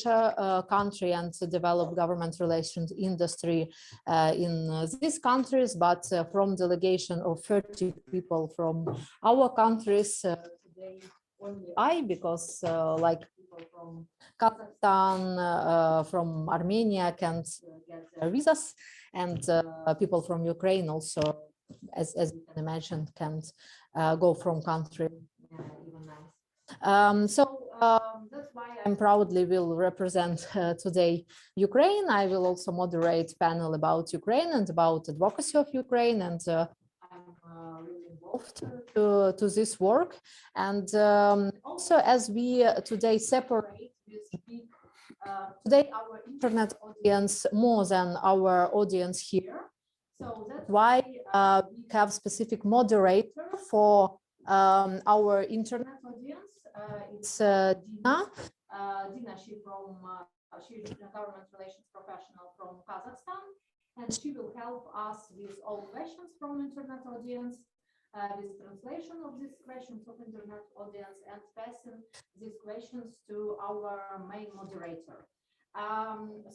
country and to develop government relations industry in these countries, but from delegation of 30 people from our countries, today only I, because like people from Kazakhstan, from Armenia can't get their visas, and people from Ukraine also, as you can imagine, can't go from country even now. That's why I'm proudly will represent today Ukraine. I will also moderate panel about Ukraine and about advocacy of Ukraine, and I'm really involved to this work. And also, as we today separate, we speak today our internet audience more than our audience here. So that's why we have specific moderator for our internet audience. It's Dina. Dina, she's a government relations professional from Kazakhstan, and she will help us with all questions from internet audience, with translation of these questions of internet audience, and passing these questions to our main moderator.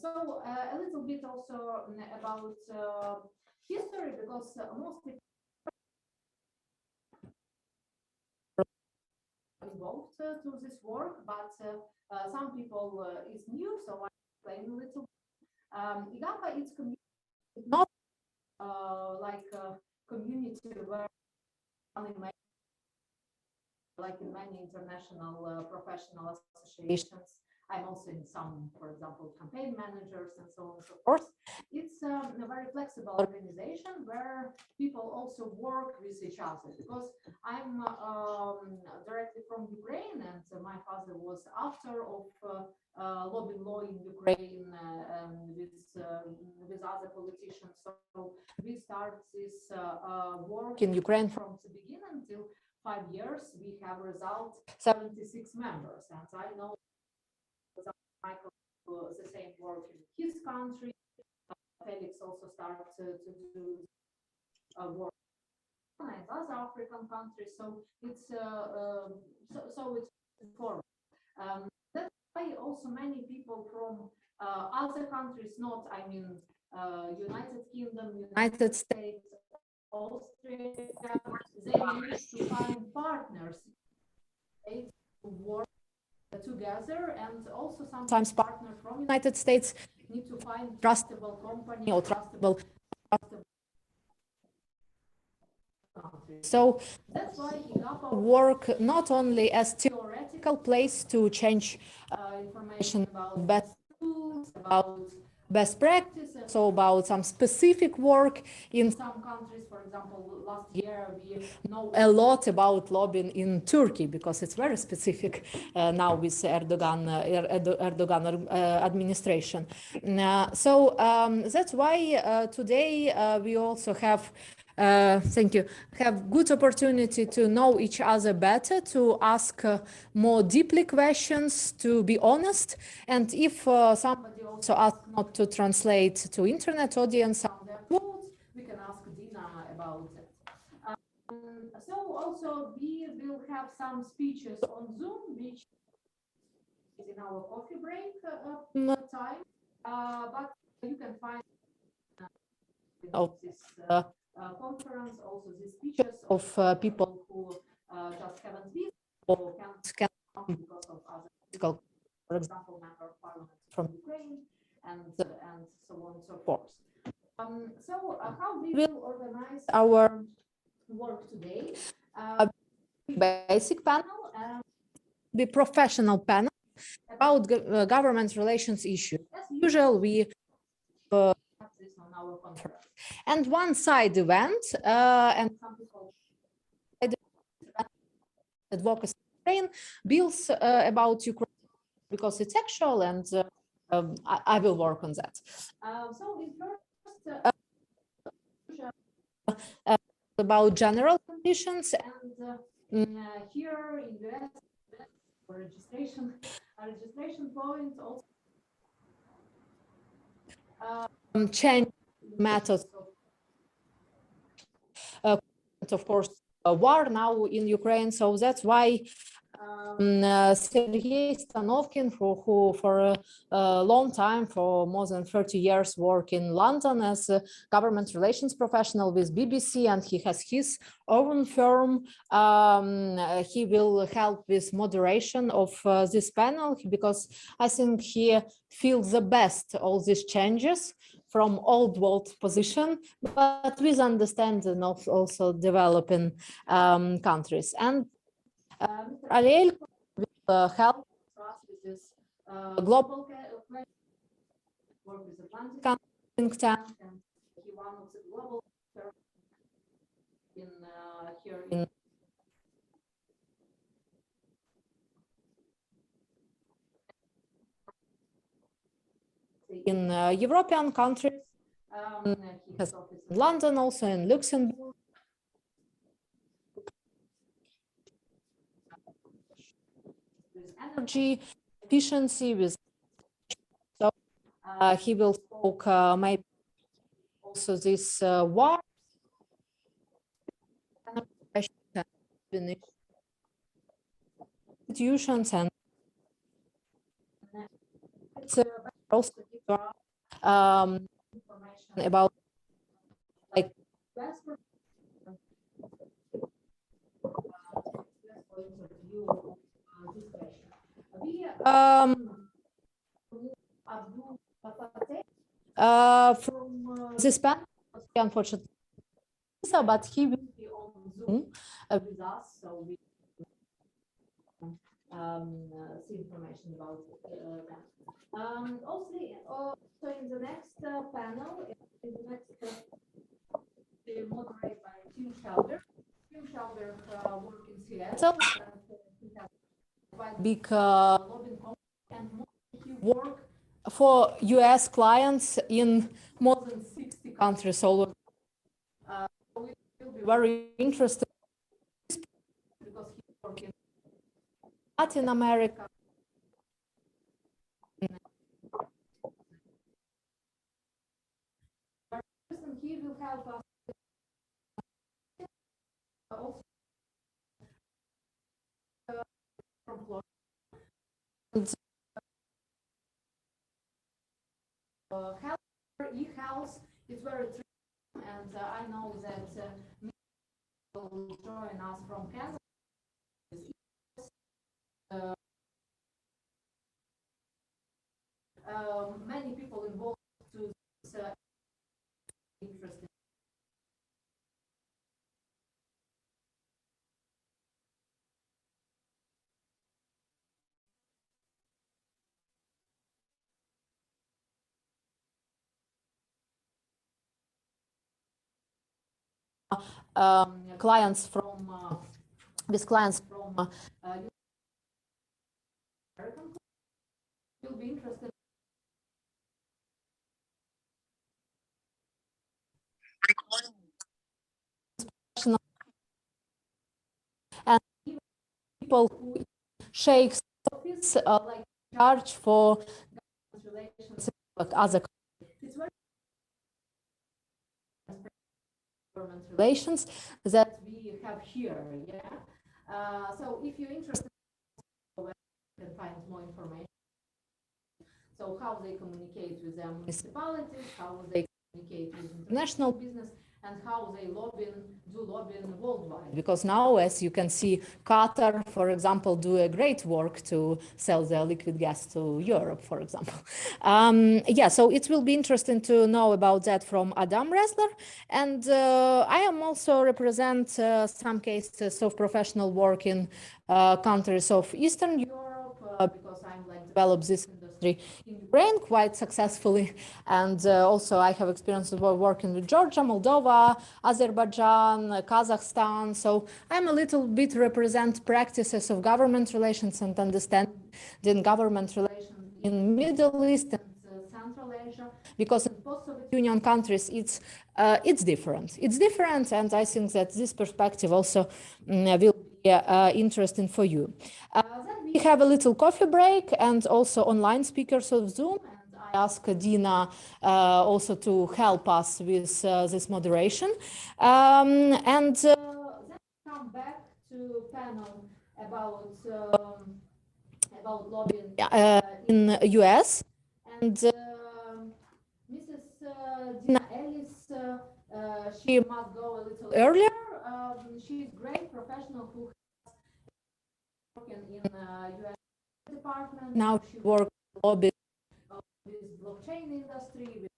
So a little bit also about history, because mostly involved to this work, but some people is new, so I explain a little. IGAPA is not like a community where like in many international professional associations. I'm also in some, for example, campaign managers and so on and so forth. It's a very flexible organization where people also work with each other, because I'm directly from Ukraine, and my father was author of lobbying law in Ukraine with other politicians. So we start this work in Ukraine from the beginning until 5 years. We have a result 76 members, and I know Michael the same work in his country. Felix also started to do work in other African countries. So it's it's forum. That's why also many people from other countries, not I mean United Kingdom, United States, Austria, they need to find partners to work together, and also sometimes partners from United States need to find trustable company or trustable country. So that's why IGAPA work not only as theoretical place to change information about best tools, about best practices, so about some specific work in some countries. For example, last year we know a lot about lobbying in Turkey, because it's very specific now with Erdogan administration. So that's why today we also have have good opportunity to know each other better, to ask more deeply questions, to be honest, and if somebody also asks not to translate to internet audience some of their quotes, we can ask Dina about it. So also we will have some speeches on Zoom, which is in our coffee break time, but you can find this conference, also the speeches of people who just haven't been or can't come because of other political, for example, member of parliament from Ukraine, and so on and so forth. So how we will organize our work today? Basic panel and the professional panel about government relations issues. As usual, we have this on our conference. And one side event, and some people advocacy Ukraine bills about Ukraine, because it's actual, and I will work on that. So in first, about general conditions, and here in the US, for registration point also change methods of course war now in Ukraine. So that's why Sergei Stanovkin, who for a long time, for more than 30 years, work in London as a government relations professional with BBC, and he has his own firm. He will help with moderation of this panel because I think he feels the best all these changes from old world position, but with understanding of also developing countries. And Mr. Alielko will help us with this global work with Atlantic think tank, and he one of the global in here in European countries. He has office in London, also in Luxembourg. With energy efficiency, with so he will talk maybe also this war institutions, and it's also information about like from this panel, unfortunately, but he will be on Zoom with us, so we see information about that. Also, in the next panel, in the next moderated by Tim Shelder. Tim Shelder works in Seattle. He has quite big lobbying company, and he works for US clients in more than 60 countries all over. So it will be very interesting because he's working in Latin America. He will help us also from health, e-health is very tricky, and I know that will join us from Canada. Many people involved to this interesting. Clients from with clients from American will be interested. And people who shake office like charge for relations with other countries. Government relations that we have here. Yeah. So if you're interested, you can find more information. So how they communicate with their municipalities, how they communicate with international business, and how they do lobbying worldwide. Because now, as you can see, Qatar, for example, do a great work to sell their liquid gas to Europe, for example. Yeah, so it will be interesting to know about that from Adam Ressler. And I am also represent some cases of professional work in countries of Eastern Europe, because I'm like developed this industry in Ukraine quite successfully, and also I have experience of working with Georgia, Moldova, Azerbaijan, Kazakhstan. So I'm a little bit represent practices of government relations and understanding government relations in Middle East and Central Asia, because in post-Soviet Union countries it's different. It's different, and I think that this perspective also will be interesting for you. Then we have a little coffee break and also online speakers of Zoom. And I ask Dina also to help us with this moderation. And then come back to panel about lobbying in the US. And Mrs. Dina Ellis, she must go a little earlier. She's a great professional who has working in US department. Now she works lobbying with blockchain industry,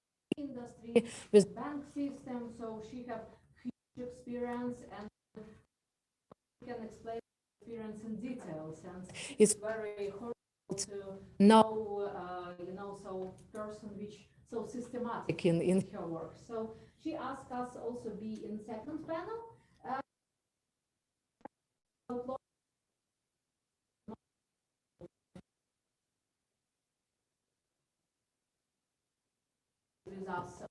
with bank system. So she has huge experience and can explain experience in details. And it's very horrible to know, so person which so systematic in her work. So she asked us also be in second panel. With us.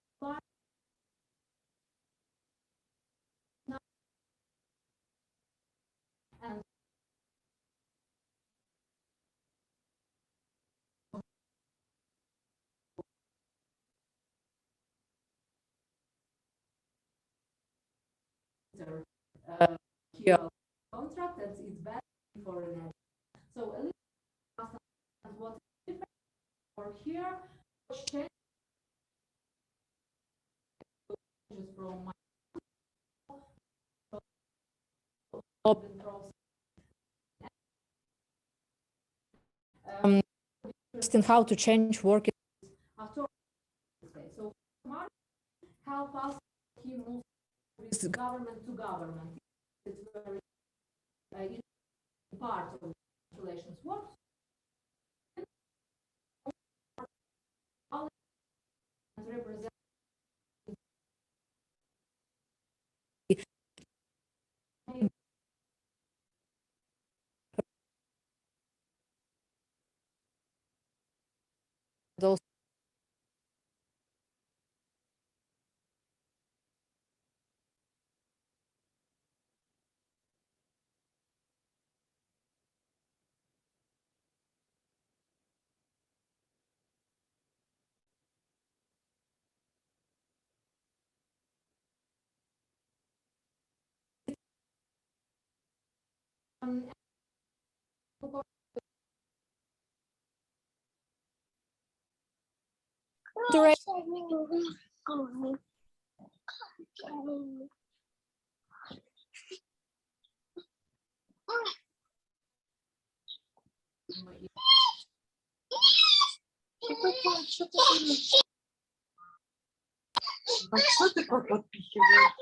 And here contract and it's bad for an edit. So a little what for here changes from my lobbying process. Interesting how to change work after. So Mark help us he moves with government to government. It's very part of relations work. Represent those Что ты подпихиваешь?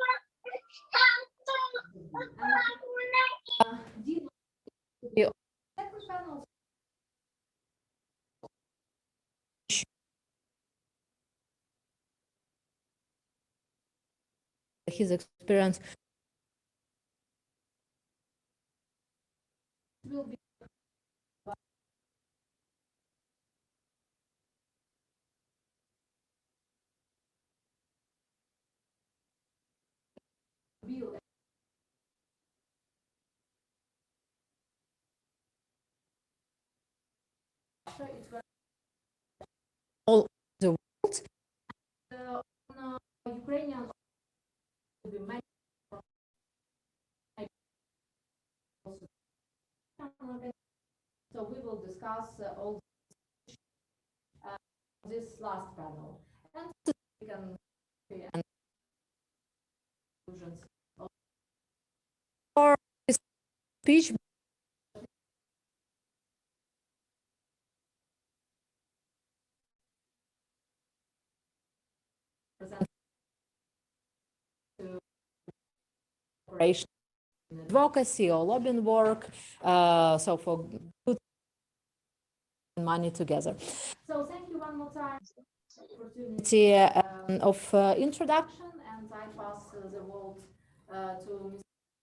his experience will be all the world. Ukrainian will be many so we will discuss all this last panel and we can and conclusions or speech present to operation advocacy or lobbying work, so for good money together. So thank you one more time for the opportunity of introduction, and I pass the word to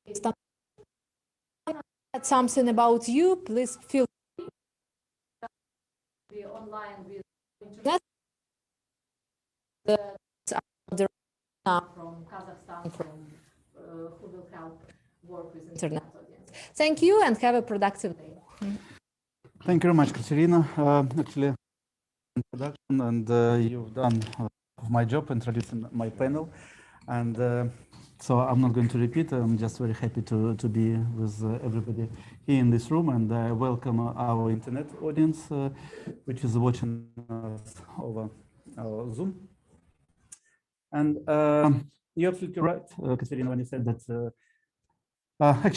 Mr. Something about you, please feel free to be online with internet. From Kazakhstan, who will help work with internet audience. Thank you and have a productive day. Thank you very much, Kateryna. Actually, introduction, and you've done my job introducing my panel. And so I'm not going to repeat. I'm just very happy to be with everybody here in this room, and I welcome our internet audience, which is watching us over our Zoom. And you're absolutely right, Kateryna, when you said that actually